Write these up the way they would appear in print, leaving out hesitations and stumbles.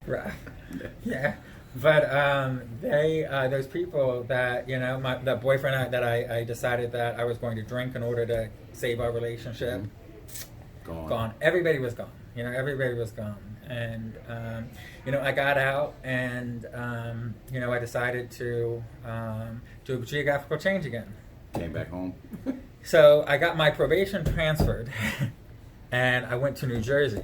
Right. Yeah. But those people that, the boyfriend that I decided that I was going to drink in order to save our relationship, gone. Everybody was gone. Everybody was gone. And, I got out and, I decided to do a geographical change again. Came back home. So I got my probation transferred and I went to New Jersey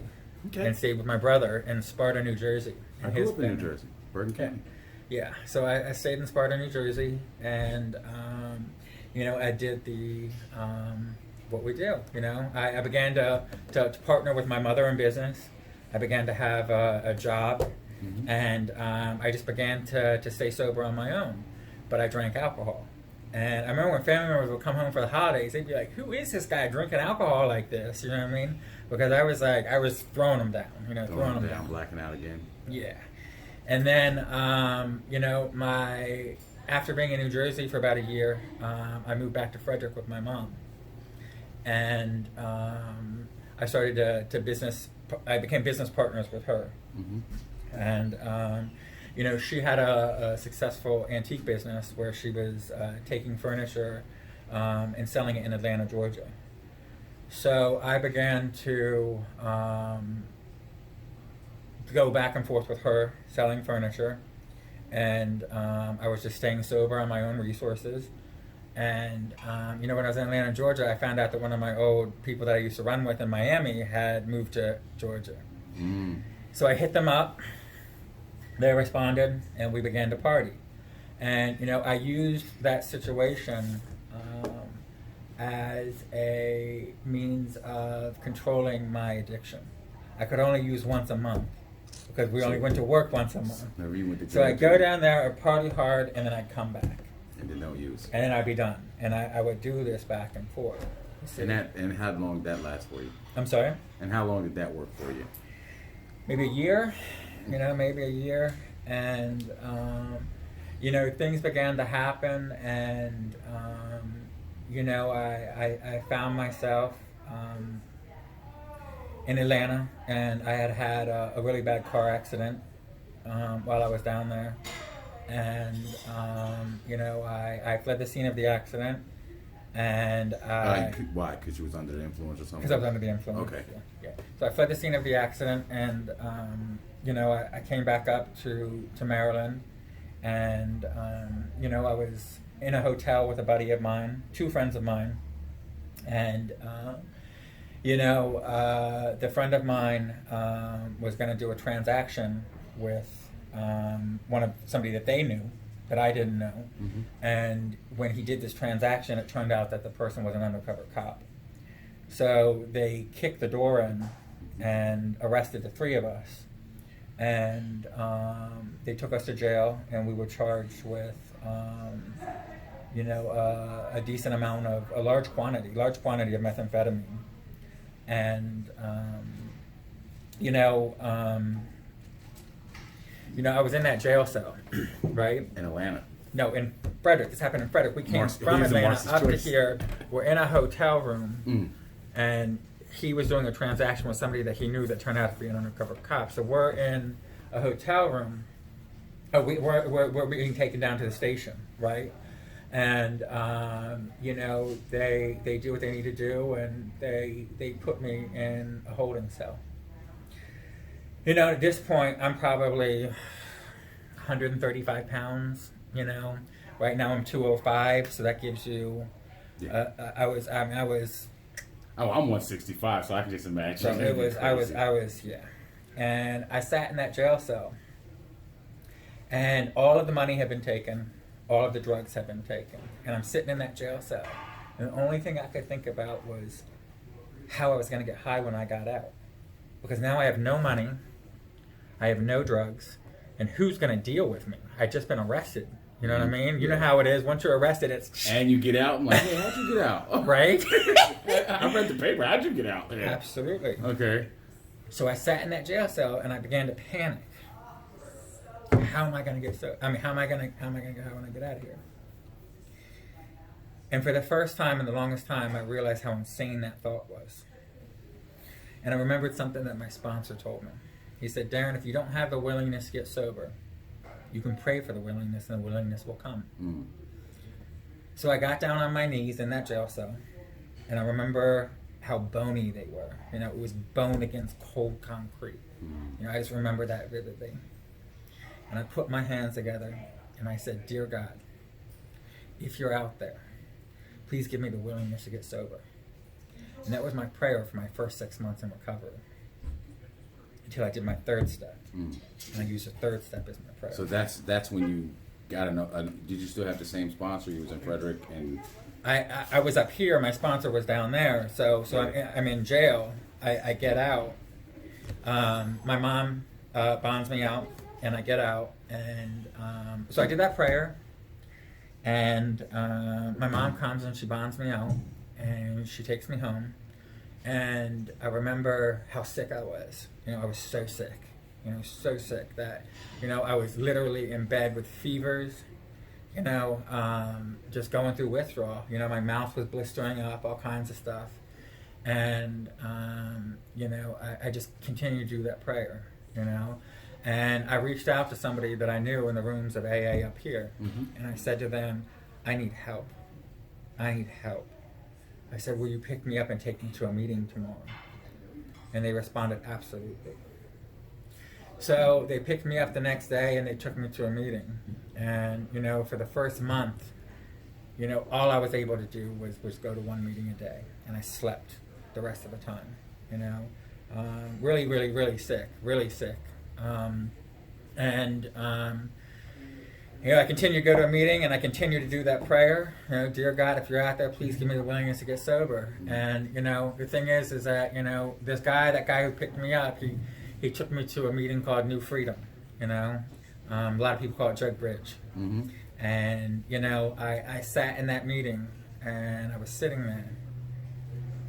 and stayed with my brother in Sparta, New Jersey. I grew up in New Jersey, Bergen County. Yeah, so I stayed in Sparta, New Jersey, and I did the what we do. I began to partner with my mother in business. I began to have a job, and I just began to stay sober on my own. But I drank alcohol, and I remember when family members would come home for the holidays, they'd be like, "Who is this guy drinking alcohol like this?" You know what I mean? Because I was throwing them down. Throwing them down, blacking out again. Yeah. And then, after being in New Jersey for about a year, I moved back to Frederick with my mom. And I started I became business partners with her. Mm-hmm. And, she had a successful antique business where she was taking furniture and selling it in Atlanta, Georgia. So I began to go back and forth with her selling furniture, and I was just staying sober on my own resources. And when I was in Atlanta, Georgia, I found out that one of my old people that I used to run with in Miami had moved to Georgia. So I hit them up, they responded, and we began to party. And I used that situation as a means of controlling my addiction. I could only use once a month because we only went to work once a month. So I'd go down there, I'd party hard, and then I'd come back. And then no use. And then I'd be done. And I would do this back and forth. And how long did that last for you? I'm sorry? And how long did that work for you? Maybe a year. Maybe a year. And, things began to happen. And, I found myself in Atlanta, and I had a really bad car accident while I was down there, and I fled the scene of the accident, and why? Because you was under the influence or something? Because I was under the influence. Okay. Yeah. So I fled the scene of the accident, and I came back up to Maryland, and I was in a hotel with a buddy of mine, two friends of mine, and the friend of mine was going to do a transaction with somebody that they knew that I didn't know. Mm-hmm. And when he did this transaction, it turned out that the person was an undercover cop. So they kicked the door in and arrested the three of us. And they took us to jail, and we were charged with a decent amount of a large quantity of methamphetamine. And I was in that jail cell, right? In Atlanta? No, in Frederick. This happened in Frederick. We came from Atlanta up to here. We're in a hotel room, and he was doing a transaction with somebody that he knew that turned out to be an undercover cop. So we're in a hotel room. We're being taken down to the station, right? And they do what they need to do, and they put me in a holding cell. At this point, I'm probably 135 pounds. Right now I'm 205, so that gives you. Yeah. I was. Oh, I'm 165, so I can just imagine. So it was. I was. Yeah. And I sat in that jail cell, and all of the money had been taken. All of the drugs had been taken. And I'm sitting in that jail cell. And the only thing I could think about was how I was going to get high when I got out. Because now I have no money. I have no drugs. And who's going to deal with me? I'd just been arrested. You know what I mean? You know how it is. Once you're arrested, it's... And you get out. I'm like, hey, how'd you get out? Right? I read the paper. How'd you get out? Yeah. Absolutely. Okay. So I sat in that jail cell, and I began to panic. How am I going to get how am I going to get high when I get out of here? And for the first time and the longest time, I realized how insane that thought was. And I remembered something that my sponsor told me. He said, Darren, if you don't have the willingness to get sober, you can pray for the willingness and the willingness will come. Mm. So I got down on my knees in that jail cell, and I remember how bony they were. You know, it was bone against cold concrete. Mm. You know, I just remember that vividly. And I put my hands together and I said, Dear God, if you're out there, please give me the willingness to get sober. And that was my prayer for my first 6 months in recovery. Until I did my third step. Mm. And I used the third step as my prayer. So that's when you got to know. Did you still have the same sponsor? You was in Frederick, and I was up here. My sponsor was down there. So I'm in jail. I get out. My mom bonds me out, and I get out. And so I did that prayer. And my mom comes and she bonds me out, and she takes me home. And I remember how sick I was. You know, I was so sick. You know, so sick that, you know, I was literally in bed with fevers, you know, just going through withdrawal. You know, my mouth was blistering up, all kinds of stuff. And, you know, I just continued to do that prayer, you know. And I reached out to somebody that I knew in the rooms of AA up here. Mm-hmm. And I said to them, I need help. I need help. I said, will you pick me up and take me to a meeting tomorrow? And they responded, absolutely. So they picked me up the next day and they took me to a meeting. And, you know, for the first month, you know, all I was able to do was go to one meeting a day. And I slept the rest of the time, you know. Really, really, really sick, really sick. You know, I continue to go to a meeting and I continue to do that prayer. You know, dear God, if you're out there, please give me the willingness to get sober. And, you know, the thing is that, you know, that guy who picked me up, he took me to a meeting called New Freedom, you know. A lot of people call it Drug Bridge. Mm-hmm. And, you know, I sat in that meeting and I was sitting there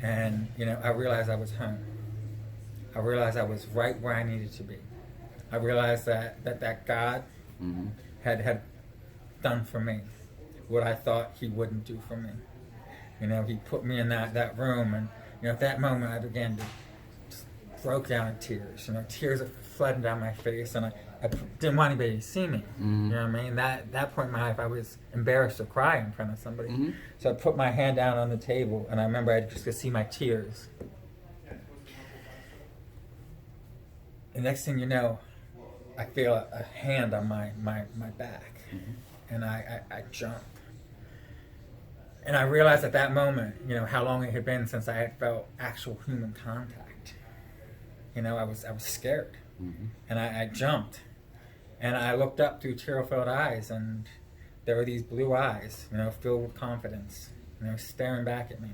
and, you know, I realized I was home. I realized I was right where I needed to be. I realized that God Mm-hmm. had done for me what I thought he wouldn't do for me. You know, he put me in that room, and, you know, at that moment I began to just broke down in tears. You know, tears are flooding down my face, and I didn't want anybody to see me. Mm-hmm. You know what I mean? That point in my life, I was embarrassed to cry in front of somebody. Mm-hmm. So I put my hand down on the table, and I remember I just could see my tears. The next thing you know, I feel a hand on my back, Mm-hmm. and I jump. And I realized at that moment, you know, how long it had been since I had felt actual human contact. You know, I was scared, Mm-hmm. and I jumped, and I looked up through tear-filled eyes, and there were these blue eyes, you know, filled with confidence, you know, staring back at me.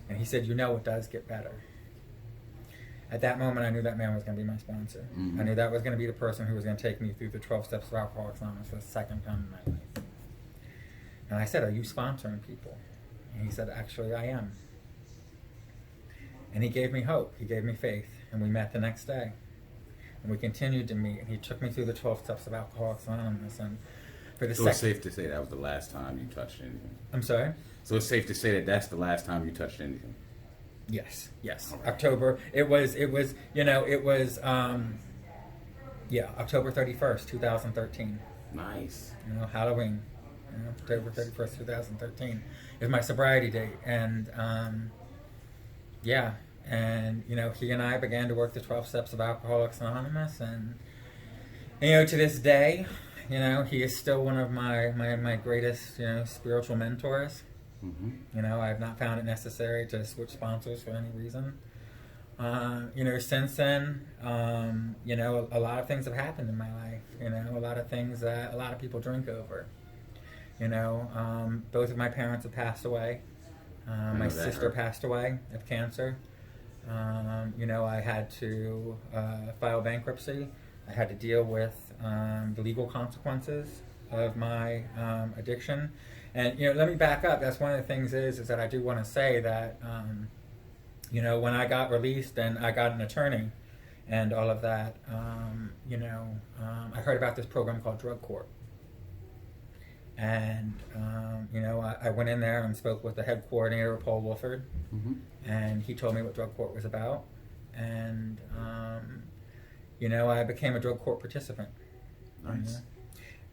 And he said, you know, it does get better. At that moment, I knew that man was going to be my sponsor. Mm-hmm. I knew that was going to be the person who was going to take me through the 12 steps of Alcoholics Anonymous for the second time in my life. And I said, are you sponsoring people? And he said, actually, I am. And he gave me hope. He gave me faith. And we met the next day. And we continued to meet. And he took me through the 12 steps of Alcoholics Anonymous. And for the So it's safe to say that was the last time you touched anything. I'm sorry? So it's safe to say that that's the last time you touched anything. Yes. Right. October. October 31st, 2013. Nice. You know, Halloween. You know, October 31st, 2013 is my sobriety date. And, and, you know, he and I began to work the 12 steps of Alcoholics Anonymous. And, you know, to this day, you know, he is still one of my greatest, you know, spiritual mentors. Mm-hmm. You know, I have not found it necessary to switch sponsors for any reason. You know, since then, you know, a lot of things have happened in my life. You know, a lot of things that a lot of people drink over. You know, both of my parents have passed away. My sister passed away of cancer. You know, I had to file bankruptcy. I had to deal with the legal consequences of my addiction. And, you know, let me back up. That's one of the things is that I do want to say that, you know, when I got released and I got an attorney and all of that, you know, I heard about this program called Drug Court. And, you know, I went in there and spoke with the head coordinator, Paul Wolford, Mm-hmm. and he told me what Drug Court was about. And, I became a drug court participant. Nice.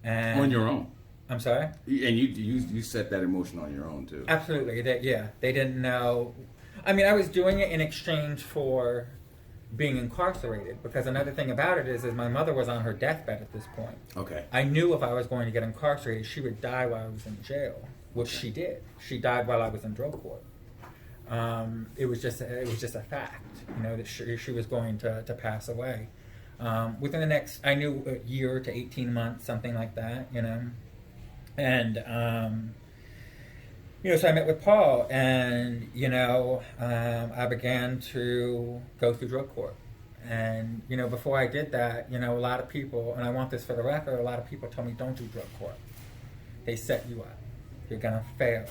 And On your own. I'm sorry? And you set that emotion on your own too. Absolutely. They didn't know. I mean, I was doing it in exchange for being incarcerated, because another thing about it is my mother was on her deathbed at this point. Okay. I knew if I was going to get incarcerated, she would die while I was in jail, which she did. She died while I was in drug court. It was just a fact, that she was going to pass away. Within the next, I knew, a year to 18 months, something like that, And, so I met with Paul, and, I began to go through drug court. And, before I did that, a lot of people, and I want this for the record, a lot of people told me, don't do drug court. They set you up. You're going to fail.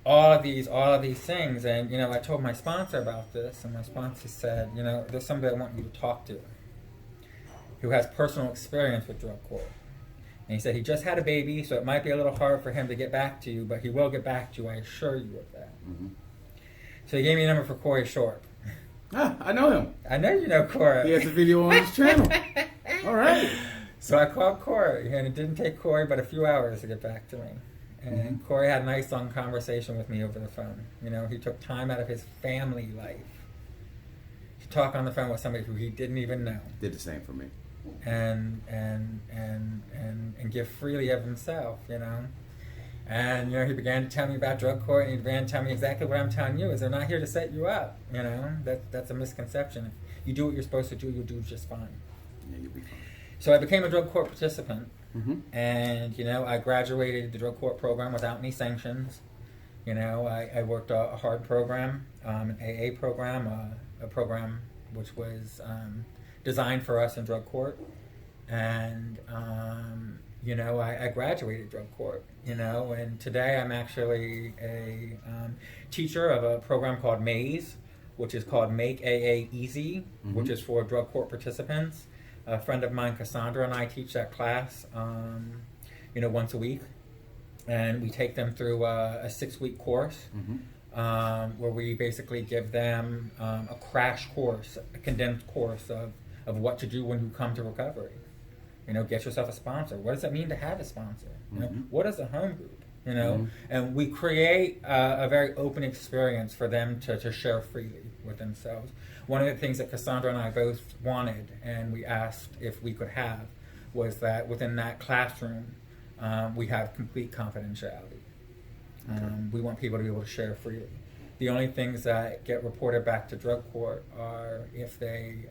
All of these things. And, I told my sponsor about this, and my sponsor said, there's somebody I want you to talk to who has personal experience with drug court. And he said he just had a baby, so it might be a little hard for him to get back to you, but he will get back to you, I assure you of that. Mm-hmm. So he gave me a number for Corey Short. Ah, I know him. I know you know Corey. He has a video on his channel. All right. So I called Corey, and it didn't take Corey but a few hours to get back to me. And Corey had a nice long conversation with me over the phone. He took time out of his family life to talk on the phone with somebody who he didn't even know. Did the same for me. And give freely of himself, And, he began to tell me about drug court, and he began to tell me exactly what I'm telling you, is they're not here to set you up, That's a misconception. If you do what you're supposed to do, you'll do just fine. Yeah, you'll be fine. So I became a drug court participant, Mm-hmm. and, I graduated the drug court program without any sanctions. I worked a hard program, an AA program, a program which was designed for us in drug court. And, I graduated drug court, and today I'm actually a teacher of a program called MAZE, which is called Make AA Easy, which is for drug court participants. A friend of mine, Cassandra, and I teach that class, once a week. And we take them through a 6-week course, where we basically give them a crash course, a condensed course of what to do when you come to recovery. Get yourself a sponsor. What does it mean to have a sponsor? What is a home group? And we create a very open experience for them to share freely with themselves. One of the things that Cassandra and I both wanted, and we asked if we could have, was that within that classroom, we have complete confidentiality. We want people to be able to share freely. The only things that get reported back to drug court are if they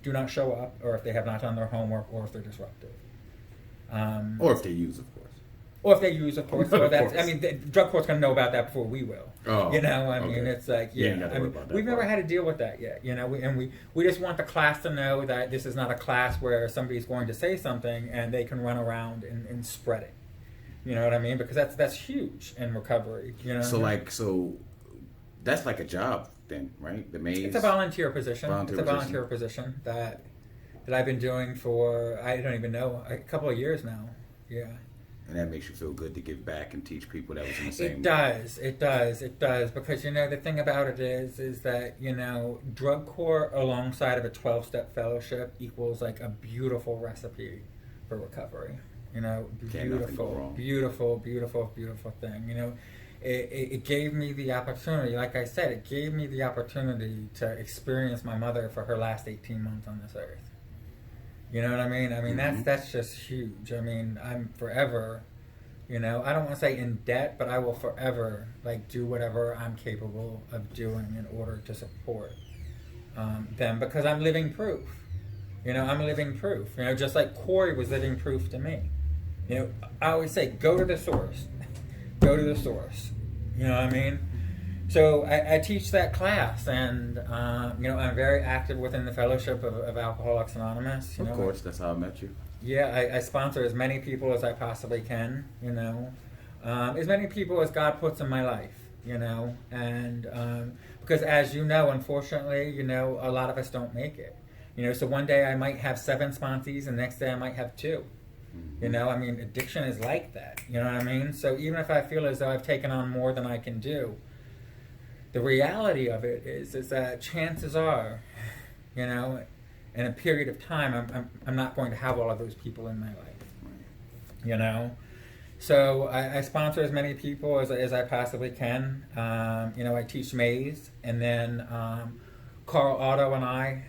do not show up, or if they have not done their homework, or if they're disruptive. Or if they use, of course. Or if they use, of course. So Of that's, course. I mean, the drug court's going to know about that before we will. Oh, mean, okay. it's like, You ain't gotta worry about that we've never part. had to deal with that yet. We just want the class to know that this is not a class where somebody's going to say something and they can run around and spread it. You know what I mean? Because that's huge in recovery. So that's like a job then, right? The maze. It's a volunteer position. Volunteer It's a volunteer position that I've been doing for, I don't even know, a couple of years now. Yeah. And that makes you feel good to give back and teach people that was in the same. It does. Because, the thing about it is that, drug court alongside of a 12-step fellowship equals like a beautiful recipe for recovery. Beautiful thing. It gave me the opportunity, like I said, to experience my mother for her last 18 months on this earth. You know what I mean? I mean, that's just huge. I mean, I'm forever, I don't want to say in debt, but I will forever, do whatever I'm capable of doing in order to support them, because I'm living proof. I'm living proof. Just like Corey was living proof to me. I always say, go to the source. Go to the source. You know what I mean? So I teach that class, and I'm very active within the fellowship of Alcoholics Anonymous. Of course, that's how I met you. Yeah, I sponsor as many people as I possibly can. As many people as God puts in my life. And because as you know, unfortunately, a lot of us don't make it. So one day I might have 7 sponsees, and the next day I might have 2. Addiction is like that. You know what I mean? So even if I feel as though I've taken on more than I can do, the reality of it is that chances are, in a period of time, I'm not going to have all of those people in my life. You know, so I sponsor as many people as I possibly can. You know, I teach maze, and then Carl Otto and I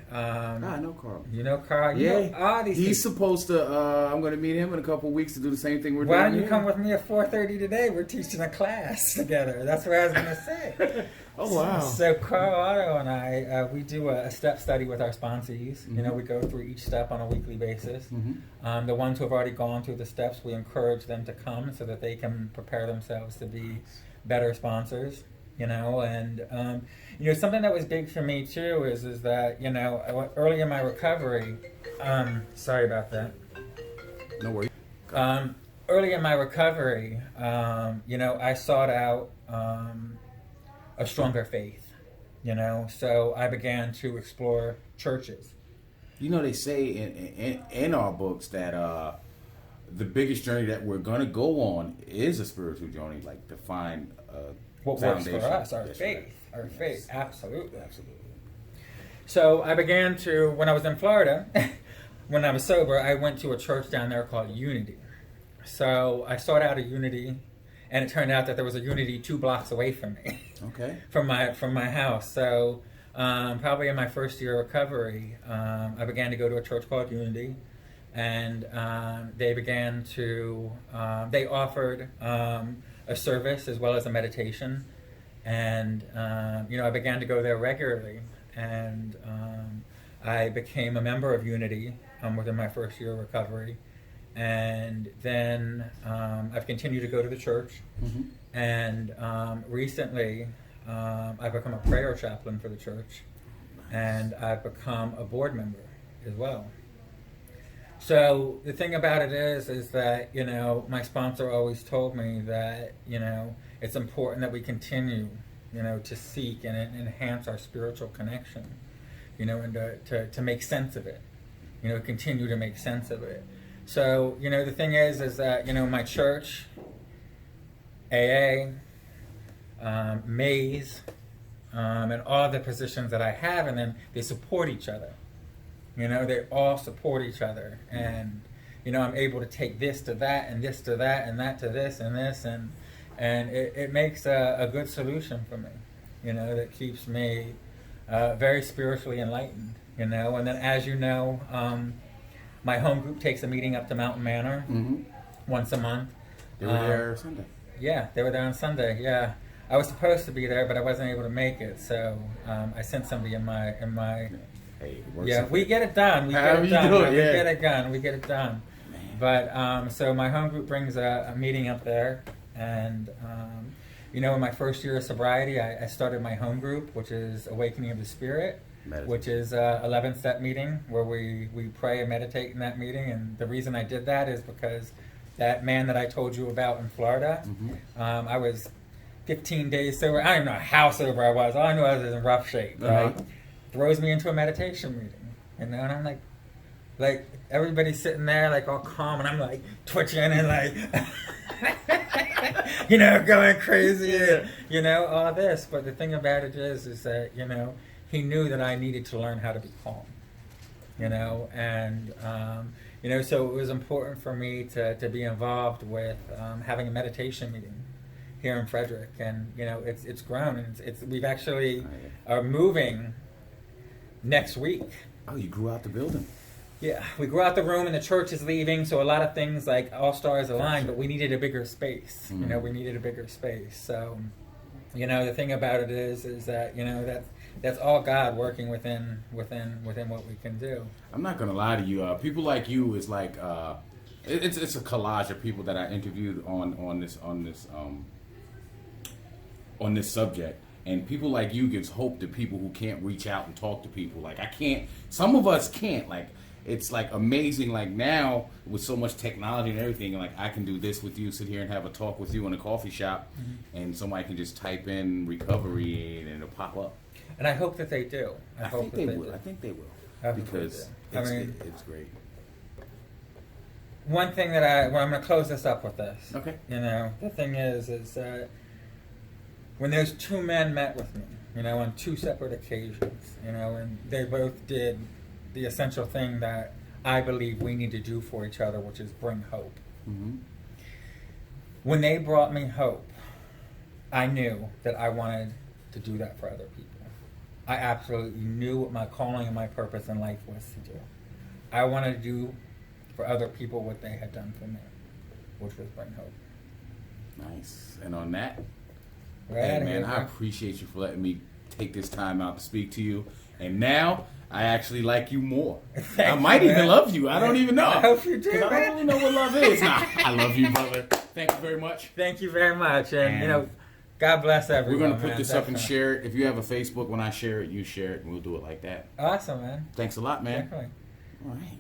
know Carl. You know Carl? Yeah, You know, he's supposed to. I'm going to meet him in a couple of weeks to do the same thing we're doing. Why don't you here. come with me at 4:30 today? We're teaching a class together. That's what I was going to say. Oh wow! So Carl Otto and I, we do a step study with our sponsees. Mm-hmm. You know, we go through each step on a weekly basis. Mm-hmm. The ones who have already gone through the steps, we encourage them to come so that they can prepare themselves to be better sponsors. You know, and you know, something that was big for me too is that, you know, early in my recovery, sorry about that. No worries. Early in my recovery, you know, I sought out a stronger faith, you know, so I began to explore churches. You know, they say in our books that the biggest journey that we're going to go on is a spiritual journey, like to find what works for foundation. us, our That's faith, right. our Yes. faith, absolutely. Absolutely. So I began to, when I was in Florida, when I was sober, I went to a church down there called Unity. So I sought out a Unity, and it turned out that there was a Unity 2 blocks away from me. Okay. from my house. So probably in my first year of recovery, I began to go to a church called Unity, and they began to they offered a service as well as a meditation, and you know, I began to go there regularly, and I became a member of Unity within my first year of recovery. And then I've continued to go to the church, Mm-hmm. and recently I've become a prayer chaplain for the church, and I've become a board member as well. So the thing about it is that, you know, my sponsor always told me that, you know, it's important that we continue, you know, to seek and enhance our spiritual connection, you know, and to make sense of it, you know, continue to make sense of it. So, you know, the thing is that, you know, my church, AA, Maze, and all the positions that I have, and then they support each other. You know, they all support each other, and you know, I'm able to take this to that, and this to that, and that to this, and this, and it makes a good solution for me. You know, that keeps me very spiritually enlightened. You know, and then as you know, my home group takes a meeting up to Mountain Manor Mm-hmm. once a month. They were there Sunday. Yeah, they were there on Sunday. Yeah, I was supposed to be there, but I wasn't able to make it. So I sent somebody in my. Hey, it works Yeah, out. we get it done. We How get it you done. do it, We yeah. get it done. We get it done. Man. But so my home group brings a meeting up there, and you know, in my first year of sobriety, I started my home group, which is Awakening of the Spirit, Meditate. which is 11-step meeting where we pray and meditate in that meeting. And the reason I did that is because that man that I told you about in Florida, Mm-hmm. I was 15 days sober. I don't even know how sober I was. All I knew I was in rough shape, right? Uh-huh. Throws me into a meditation meeting, you know, and I'm like everybody's sitting there like all calm, and I'm like twitching and like, you know, going crazy, Yeah. you know, all this. But the thing about it is that, you know, he knew that I needed to learn how to be calm, you know, and you know, so it was important for me to be involved with having a meditation meeting here in Frederick, and you know, it's grown, and it's we've actually are moving next week. Oh, you grew out the building. Yeah, we grew out the room, and the church is leaving, so a lot of things like all stars aligned, but we needed a bigger space. You know, we needed a bigger space. So, you know, the thing about it is that, you know, that's all God working within what we can do. I'm not gonna lie to you. People like you is like it's a collage of people that I interviewed on this subject. And people like you gives hope to people who can't reach out and talk to people. Like I can't. Some of us can't. Like it's like amazing. Like now with so much technology and everything, like I can do this with you, sit here and have a talk with you in a coffee shop, and somebody can just type in recovery and it'll pop up. And I hope that they do. I think they will. I think they will. I hope they Because do. it's great. One thing that I'm going to close this up with this. Okay. You know, the thing is that when those two men met with me, you know, on two separate occasions, you know, and they both did the essential thing that I believe we need to do for each other, which is bring hope. Mm-hmm. When they brought me hope, I knew that I wanted to do that for other people. I absolutely knew what my calling and my purpose in life was to do. I wanted to do for other people what they had done for me, which was bring hope. Nice. And on that, Right hey, out of man, here, I appreciate you for letting me take this time out to speak to you. And now I actually like you more. I might even love you. I don't even know. I hope you do, 'Cause I man. don't really know what love is. Nah, I love you, brother. Thank you very much. Thank you very much. And, And you know, God bless We're everyone. going to put man. this up and Definitely. share it. If you have a Facebook, when I share it, you share it, and we'll do it like that. Awesome, man. Thanks a lot, man. Definitely. All right.